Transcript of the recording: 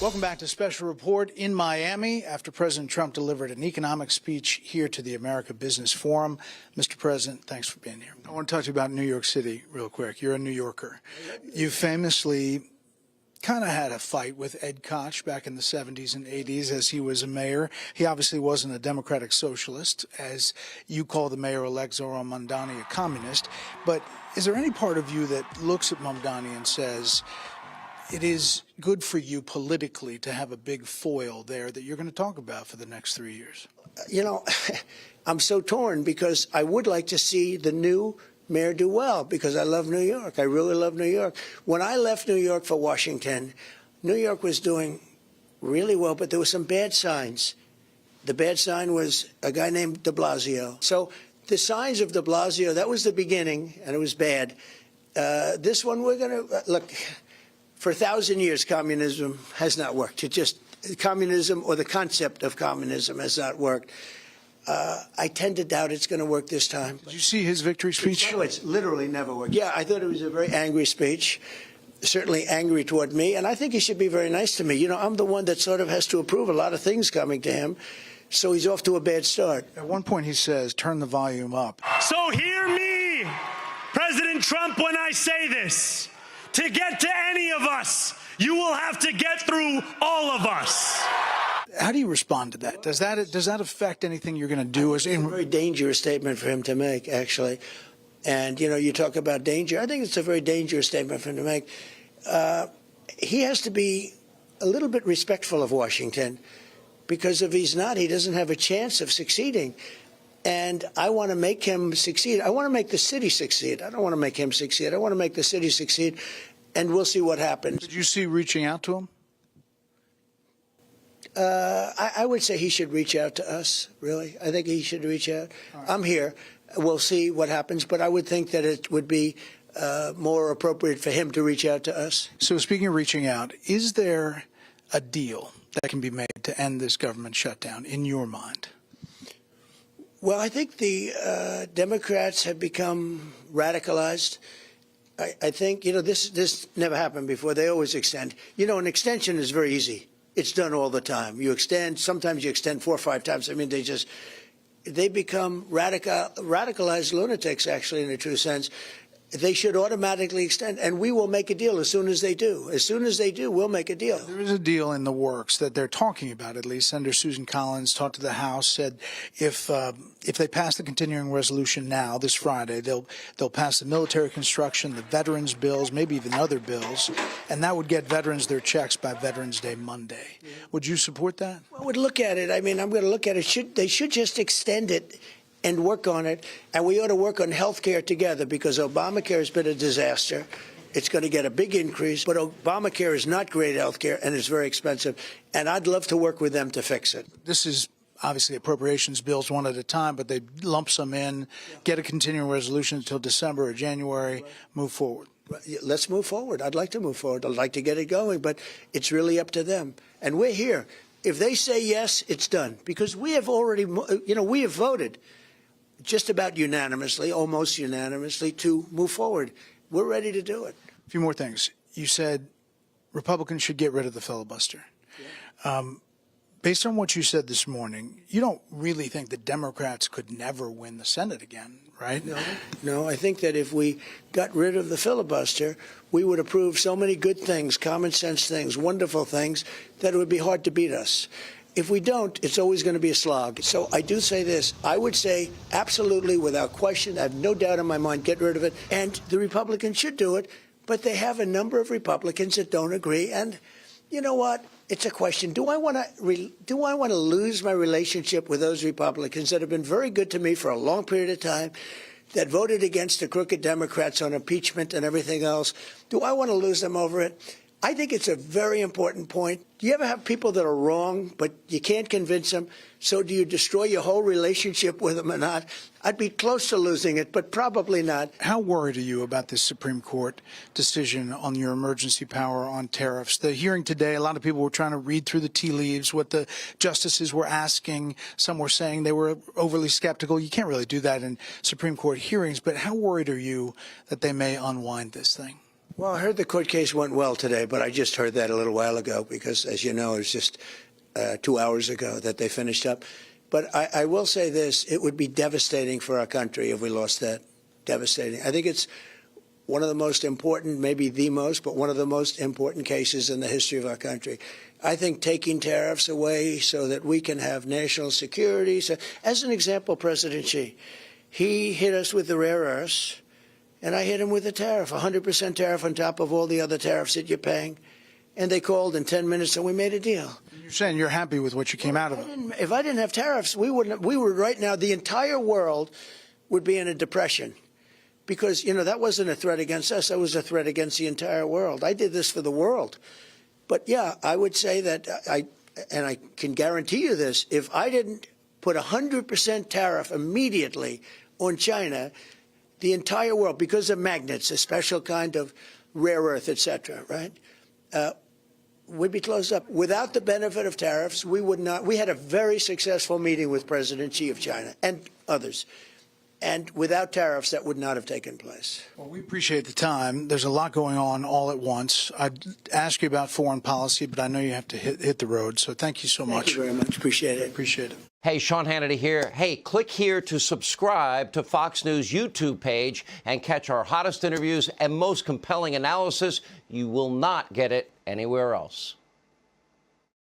Welcome back to Special Report in Miami after President Trump delivered an economic speech here to the America Business Forum. Mr. President, thanks for being here. I want to talk to you about New York City real quick. You're a New Yorker. You famously kind of had a fight with Ed Koch back in the 70s and 80s as he was a mayor. He obviously wasn't a democratic socialist, as you call the mayor-elect Zoran MAMDANi a communist. But is there any part of you that looks at MAMDANi and says, it is good for you politically to have a big foil there that you're going to talk about for the next 3 years? You know, I'm so torn because I would like to see the new mayor do well because I love New York. I really love New York. When I left New York for Washington, New York was doing really well, but there were some bad signs. The bad sign was a guy named de Blasio. So the signs of de Blasio, that was the beginning, and it was bad. This one, we're going to look. For 1,000 years, communism has not worked. Communism or the concept of communism has not worked. I tend to doubt it's going to work this time. Did you see his victory speech? No, it's literally never worked. Yeah, I thought it was a very angry speech, certainly angry toward me, and I think he should be very nice to me. You know, I'm the one that sort of has to approve a lot of things coming to him, so he's off to a bad start. At one point he says, turn the volume up. So hear me, President Trump, when I say this. To get to any of us, you will have to get through all of us. How do you respond to that? Does that affect anything you're going to do? It's a very dangerous statement for him to make, actually. And, you know, you talk about danger. I think it's a very dangerous statement for him to make. He has to be a little bit respectful of Washington, because if he's not, he doesn't have a chance of succeeding. And I want to make him succeed. I want to make the city succeed. I don't want to make him succeed. I want to make the city succeed, and we'll see what happens. Did you see reaching out to him? I would say he should reach out to us, really. I think he should reach out. Right. I'm here. We'll see what happens, but I would think that it would be more appropriate for him to reach out to us. So speaking of reaching out, is there a deal that can be made to end this government shutdown in your mind? Well, I think the Democrats have become radicalized. I think, you know, this never happened before. They always extend. You know, an extension is very easy. It's done all the time. You extend, sometimes you extend 4 or 5 times. I mean, they become radicalized lunatics, actually, in a true sense. They should automatically extend, and we will make a deal as soon as they do. As soon as they do, we'll make a deal. There is a deal in the works that they're talking about, at least. Senator Susan Collins talked to the House, said if they pass the continuing resolution now, this Friday, they'll pass the military construction, the veterans bills, maybe even other bills, and that would get veterans their checks by Veterans Day Monday. Yeah. Would you support that? Well, I would look at it. I mean, I'm going to look at it. They should just extend it and work on it, and we ought to work on health care together, because Obamacare has been a disaster. It's going to get a big increase, but Obamacare is not great health care, and it's very expensive, and I'd love to work with them to fix it. This is obviously appropriations bills one at a time, but they lump some in, get a continuing resolution until December or January, move forward. Let's move forward. I'd like to move forward. I'd like to get it going, but it's really up to them, and we're here. If they say yes, it's done, because we have already, you know, we have voted just about unanimously, almost unanimously, to move forward. We're ready to do it. A few more things. You said Republicans should get rid of the filibuster. Yeah. Based on what you said this morning, you don't really think the Democrats could never win the Senate again, right? No, I think that if we got rid of the filibuster, we would approve so many good things, common sense things, wonderful things, that it would be hard to beat us. If we don't, it's always going to be a slog. So I do say this. I would say absolutely, without question, I have no doubt in my mind, get rid of it. And the Republicans should do it. But they have a number of Republicans that don't agree. And you know what? It's a question. Do I want to lose my relationship with those Republicans that have been very good to me for a long period of time, that voted against the crooked Democrats on impeachment and everything else? Do I want to lose them over it? I think it's a very important point. Do you ever have people that are wrong, but you can't convince them? So do you destroy your whole relationship with them or not? I'd be close to losing it, but probably not. How worried are you about this Supreme Court decision on your emergency power on tariffs? The hearing today, a lot of people were trying to read through the tea leaves, what the justices were asking. Some were saying they were overly skeptical. You can't really do that in Supreme Court hearings, but how worried are you that they may unwind this thing? Well, I heard the court case went well today, but I just heard that a little while ago because, as you know, it was just 2 hours ago that they finished up. But I will say this, it would be devastating for our country if we lost that. Devastating. I think it's one of the most important, maybe the most, but one of the most important cases in the history of our country. I think taking tariffs away so that we can have national security. So, as an example, President Xi, he hit us with the rare earths, and I hit him with a tariff, 100% tariff on top of all the other tariffs that you're paying. And they called in 10 minutes and we made a deal. You're saying you're happy with what you came out of it. If I didn't have tariffs, we would right now, the entire world would be in a depression. Because, you know, that wasn't a threat against us. That was a threat against the entire world. I did this for the world. But, yeah, I would say that I can guarantee you this, if I didn't put 100% tariff immediately on China, the entire world, because of magnets, a special kind of rare earth, et cetera, right, would be closed up. Without the benefit of tariffs, we would not. We had a very successful meeting with President Xi of China and others. And without tariffs, that would not have taken place. Well, we appreciate the time. There's a lot going on all at once. I'd ask you about foreign policy, but I know you have to hit the road. So thank you so much. Thank you very much. Appreciate it. Appreciate it. Hey, Sean Hannity here. Hey, click here to subscribe to Fox News YouTube page and catch our hottest interviews and most compelling analysis. You will not get it anywhere else.